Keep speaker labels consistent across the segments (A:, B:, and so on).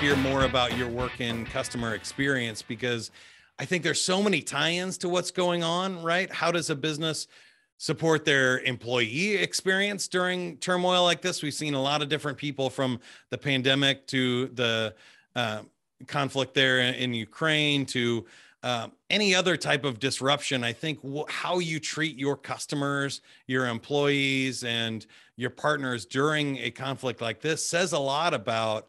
A: hear more about your work in customer experience because I think there's so many tie-ins to what's going on, right? How does a business support their employee experience during turmoil like this? We've seen a lot of different people, from the pandemic to the conflict there in Ukraine to any other type of disruption. I think how you treat your customers, your employees, and your partners during a conflict like this says a lot about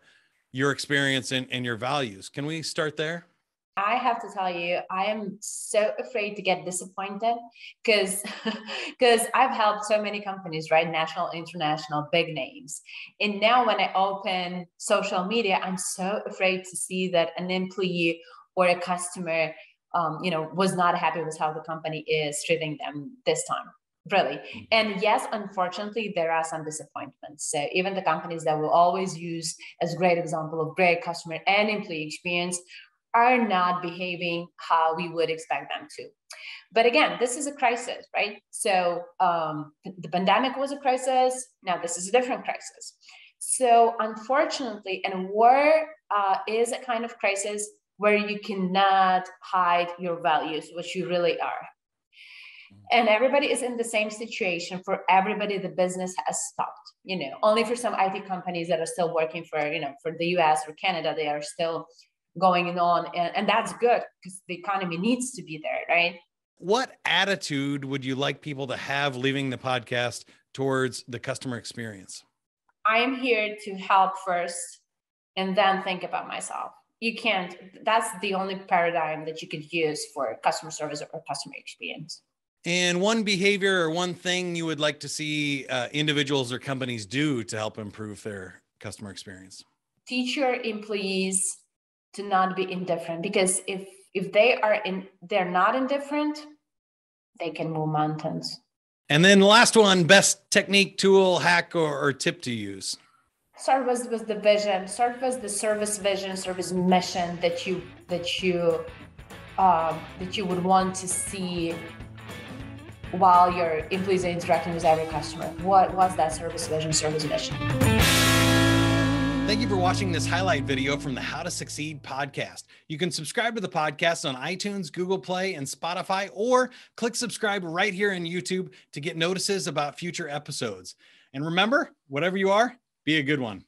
A: your experience and your values. Can we start there?
B: I have to tell you, I am so afraid to get disappointed because I've helped so many companies, right? National, international, big names. And now when I open social media, I'm so afraid to see that an employee or a customer, was not happy with how the company is treating them this time. Really. And yes, unfortunately, there are some disappointments. So even the companies that will always use as a great example of great customer and employee experience are not behaving how we would expect them to. But again, this is a crisis, right? So the pandemic was a crisis. Now this is a different crisis. So unfortunately, and war is a kind of crisis where you cannot hide your values, which you really are. And everybody is in the same situation. For everybody, the business has stopped, only for some IT companies that are still working for the US or Canada, they are still going on. And that's good because the economy needs to be there, right?
A: What attitude would you like people to have leaving the podcast towards the customer experience?
B: I'm here to help first and then think about myself. You can't, that's the only paradigm that you could use for customer service or customer experience.
A: And one behavior or one thing you would like to see individuals or companies do to help improve their customer experience?
B: Teach your employees to not be indifferent, because if they're not indifferent, they can move mountains. And
A: then the last one, best technique, tool, hack, or tip to use.
B: Start with the vision. Start with the service vision, service mission that you would want to see while your employees are interacting with every customer. What's that service vision, service mission?
A: Thank you for watching this highlight video from the How to Succeed podcast. You can subscribe to the podcast on iTunes, Google Play, and Spotify, or click subscribe right here on YouTube to get notices about future episodes. And remember, whatever you are, be a good one.